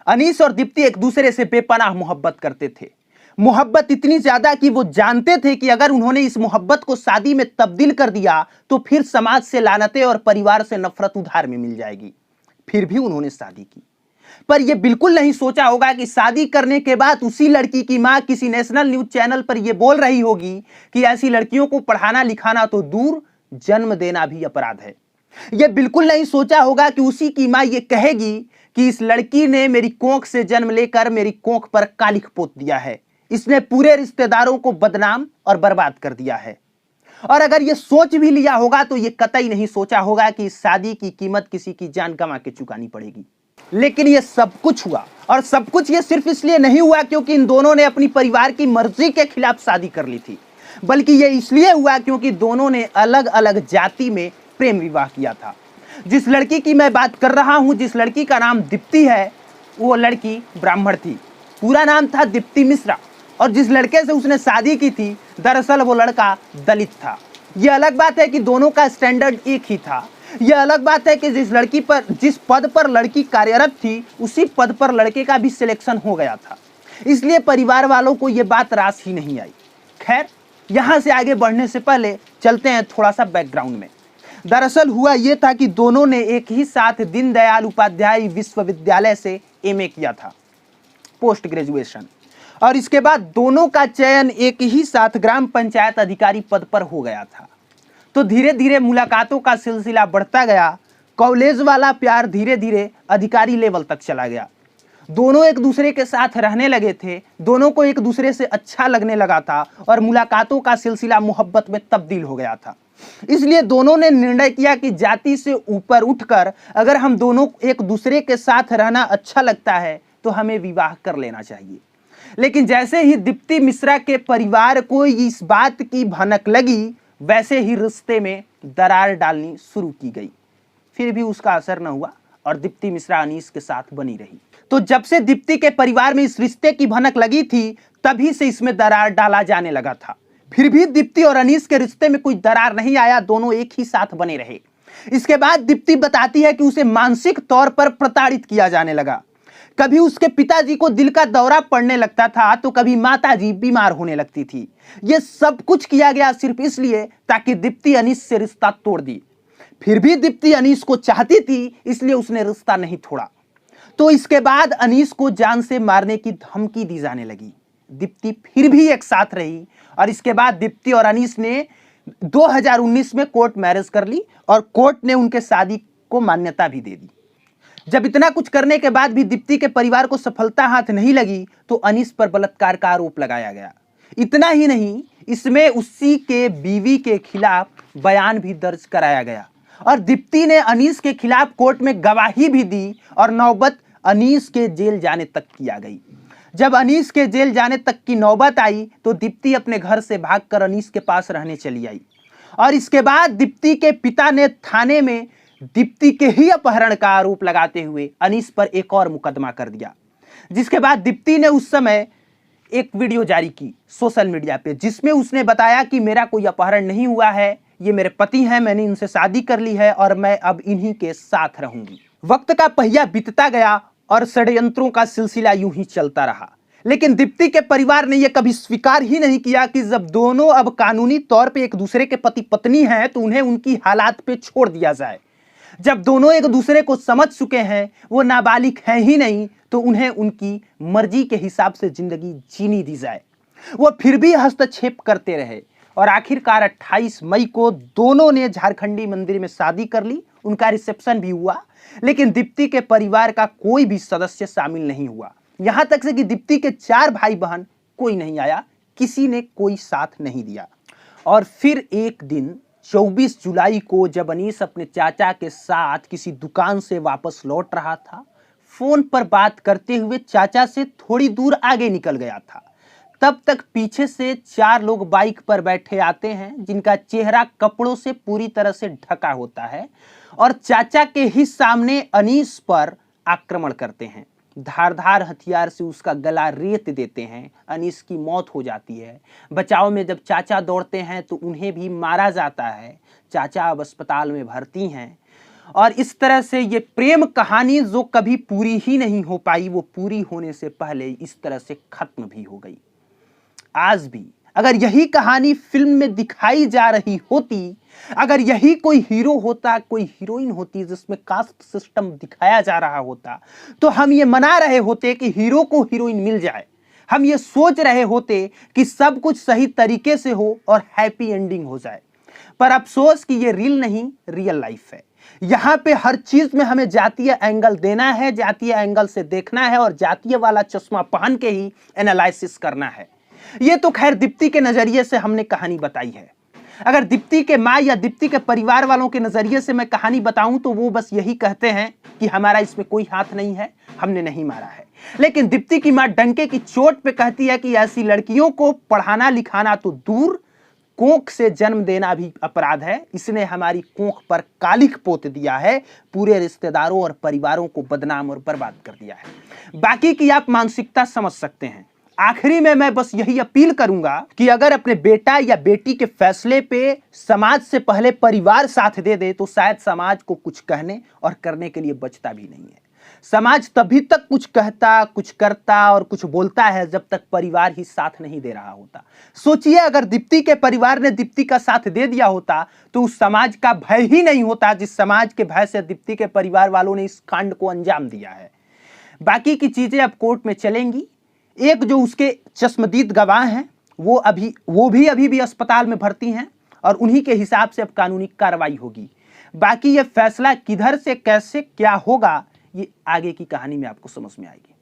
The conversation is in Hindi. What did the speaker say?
अनीस और दीप्ति एक दूसरे से बेपनाह मोहब्बत करते थे। मोहब्बत इतनी ज्यादा कि वो जानते थे कि अगर उन्होंने इस मोहब्बत को शादी में तब्दील कर दिया तो फिर समाज से लानतें और परिवार से नफरत उधार में मिल जाएगी। फिर भी उन्होंने शादी की, पर यह बिल्कुल नहीं सोचा होगा कि शादी करने के बाद उसी लड़की की मां किसी नेशनल न्यूज चैनल पर यह बोल रही होगी कि ऐसी लड़कियों को पढ़ाना लिखाना तो दूर, जन्म देना भी अपराध है। यह बिल्कुल नहीं सोचा होगा कि उसी की मां यह कहेगी कि इस लड़की ने मेरी कोख से जन्म लेकर मेरी कोख पर कालिख पोत दिया है, इसने पूरे रिश्तेदारों को बदनाम और बर्बाद कर दिया है। और अगर यह सोच भी लिया होगा तो यह कतई नहीं सोचा होगा कि इस शादी की कीमत किसी की जान गंवा के चुकानी पड़ेगी। लेकिन यह सब कुछ हुआ, और सब कुछ यह सिर्फ इसलिए नहीं हुआ क्योंकि इन दोनों ने अपनी परिवार की मर्जी के खिलाफ शादी कर ली थी, बल्कि यह इसलिए हुआ क्योंकि दोनों ने अलग अलग जाति में प्रेम विवाह किया था। जिस लड़की की मैं बात कर रहा हूं, जिस लड़की का नाम दीप्ति है, वो लड़की ब्राह्मण थी, पूरा नाम था दीप्ति मिश्रा। और जिस लड़के से उसने शादी की थी, दरअसल वो लड़का दलित था। यह अलग बात है कि दोनों का स्टैंडर्ड एक ही था। यह अलग बात है कि जिस पद पर लड़की कार्यरत थी, उसी पद पर लड़के का भी सिलेक्शन हो गया था। इसलिए परिवार वालों को यह बात रास ही नहीं आई। खैर, यहां से आगे बढ़ने से पहले चलते हैं थोड़ा सा बैकग्राउंड में। दरअसल हुआ यह था कि दोनों ने एक ही साथ दीनदयाल उपाध्याय विश्वविद्यालय से एमए किया था, पोस्ट ग्रेजुएशन, और इसके बाद दोनों का चयन एक ही साथ ग्राम पंचायत अधिकारी पद पर हो गया था। तो धीरे धीरे मुलाकातों का सिलसिला बढ़ता गया। कॉलेज वाला प्यार धीरे धीरे अधिकारी लेवल तक चला गया। दोनों एक दूसरे के साथ रहने लगे थे, दोनों को एक दूसरे से अच्छा लगने लगा था, और मुलाकातों का सिलसिला मोहब्बत में तब्दील हो गया था। इसलिए दोनों ने निर्णय किया कि जाति से ऊपर उठकर अगर हम दोनों एक दूसरे के साथ रहना अच्छा लगता है तो हमें विवाह कर लेना चाहिए। लेकिन जैसे ही दीप्ति मिश्रा के परिवार को इस बात की भनक लगी, वैसे ही रिश्ते में दरार डालनी शुरू की गई। फिर भी उसका असर न हुआ और दीप्ति मिश्रा अनीस के साथ बनी रही। तो जब से दीप्ति के परिवार में इस रिश्ते की भनक लगी थी, तभी से इसमें दरार डाला जाने लगा था। फिर भी दीप्ति और अनीस के रिश्ते में कोई दरार नहीं आया, दोनों एक ही साथ बने रहे। इसके बाद दीप्ति बताती है कि उसे मानसिक तौर पर प्रताड़ित किया जाने लगा। कभी उसके पिताजी को दिल का दौरा पड़ने लगता था, तो कभी माताजी बीमार होने लगती थी। यह सब कुछ किया गया सिर्फ इसलिए ताकि दीप्ति अनीस से रिश्ता तोड़ दी। फिर भी दीप्ति अनीस को चाहती थी, इसलिए उसने रिश्ता नहीं तोड़ा। तो इसके बाद अनीस को जान से मारने की धमकी दी जाने लगी। दीप्ति फिर भी एक साथ रही, और इसके बाद दीप्ति और अनीस ने 2019 में कोर्ट मैरिज कर ली, और कोर्ट ने उनके शादी को मान्यता भी दे दी। जब इतना कुछ करने के बाद भी दीप्ति के परिवार को सफलता हाथ नहीं लगी, तो अनीस पर बलात्कार का आरोप लगाया गया। इतना ही नहीं, इसमें उसी के बीवी के खिलाफ बयान भी दर्ज कराया गया, और दीप्ति ने अनीस के खिलाफ कोर्ट में गवाही भी दी, और नौबत अनीस के जेल जाने तक की आ गई। जब अनीस के जेल जाने तक की नौबत आई, तो दीप्ति अपने घर से भागकर अनीस के पास रहने चली आई, और इसके बाद दीप्ति के पिता ने थाने में दीप्ति के ही अपहरण का आरोप लगाते हुए अनीस पर एक और मुकदमा कर दिया। जिसके बाद दीप्ति ने उस समय एक वीडियो जारी की सोशल मीडिया पे, जिसमें उसने बताया कि मेरा कोई अपहरण नहीं हुआ है, ये मेरे पति हैं, मैंने इनसे शादी कर ली है और मैं अब इन्हीं के साथ रहूंगी। वक्त का पहिया बीतता गया और षड्यंत्रों का सिलसिला यूं ही चलता रहा। लेकिन दीप्ति के परिवार ने यह कभी स्वीकार ही नहीं किया कि जब दोनों अब कानूनी तौर पे एक दूसरे के पति पत्नी हैं, तो उन्हें उनकी हालात पे छोड़ दिया जाए। जब दोनों एक दूसरे को समझ चुके हैं, वो नाबालिग हैं ही नहीं, तो उन्हें उनकी मर्जी के हिसाब से जिंदगी जीनी दी जाए। वो फिर भी हस्तक्षेप करते रहे, और आखिरकार 28 मई को दोनों ने झारखंडी मंदिर में शादी कर ली। उनका रिसेप्शन भी हुआ, लेकिन दीप्ति के परिवार का कोई भी सदस्य शामिल नहीं हुआ। यहां तक से कि दीप्ति के 4 भाई बहन कोई नहीं आया, किसी ने कोई साथ नहीं दिया। और फिर एक दिन 24 जुलाई को जब अनीस अपने चाचा के साथ किसी दुकान से वापस लौट रहा था, फोन पर बात करते हुए चाचा से थोड़ी दूर आगे निकल गया था। तब तक पीछे से 4 लोग बाइक पर बैठे आते हैं, जिनका चेहरा कपड़ों से पूरी तरह से ढका होता है, और चाचा के ही सामने अनीस पर आक्रमण करते हैं। धारदार हथियार से उसका गला रेत देते हैं। अनीस की मौत हो जाती है। बचाव में जब चाचा दौड़ते हैं तो उन्हें भी मारा जाता है। चाचा अब अस्पताल में भर्ती हैं, और इस तरह से ये प्रेम कहानी जो कभी पूरी ही नहीं हो पाई, वो पूरी होने से पहले इस तरह से खत्म भी हो गई। आज भी अगर यही कहानी फिल्म में दिखाई जा रही होती, अगर यही कोई हीरो होता, कोई हीरोइन होती, जिसमें कास्ट सिस्टम दिखाया जा रहा होता, तो हम ये मना रहे होते कि हीरो को हीरोइन मिल जाए। हम ये सोच रहे होते कि सब कुछ सही तरीके से हो और हैप्पी एंडिंग हो जाए। पर अफसोस कि ये रियल लाइफ है। यहां पे हर चीज में हमें जातीय एंगल देना है, जातीय एंगल से देखना है और जातीय वाला चश्मा पहन के ही एनालिसिस करना है। ये तो खैर दीप्ति के नजरिए से हमने कहानी बताई है। अगर दीप्ति के माँ या दीप्ति के परिवार वालों के नजरिए से मैं कहानी बताऊं तो वो बस यही कहते हैं कि हमारा इसमें कोई हाथ नहीं है, हमने नहीं मारा है। लेकिन दीप्ति की माँ डंके की चोट पे कहती है कि ऐसी लड़कियों को पढ़ाना लिखाना तो दूर, कोख से जन्म देना भी अपराध है। इसने हमारी कोख पर कालिख पोत दिया है, पूरे रिश्तेदारों और परिवारों को बदनाम और बर्बाद कर दिया है। बाकी की आप मानसिकता समझ सकते हैं। आखिरी में मैं बस यही अपील करूंगा कि अगर अपने बेटा या बेटी के फैसले पे समाज से पहले परिवार साथ दे दे तो शायद समाज को कुछ कहने और करने के लिए बचता भी नहीं है। समाज तभी तक कुछ कहता, कुछ करता और कुछ बोलता है जब तक परिवार ही साथ नहीं दे रहा होता। सोचिए अगर दीप्ति के परिवार ने दीप्ति का साथ दे दिया होता तो उस समाज का भय ही नहीं होता जिस समाज के भय से दीप्ति के परिवार वालों ने इस कांड को अंजाम दिया है। बाकी की चीजें अब कोर्ट में चलेंगी। एक जो उसके चश्मदीद गवाह हैं वो भी अभी अस्पताल में भर्ती हैं और उन्हीं के हिसाब से अब कानूनी कार्रवाई होगी। बाकी ये फैसला किधर से कैसे क्या होगा ये आगे की कहानी में आपको समझ में आएगी।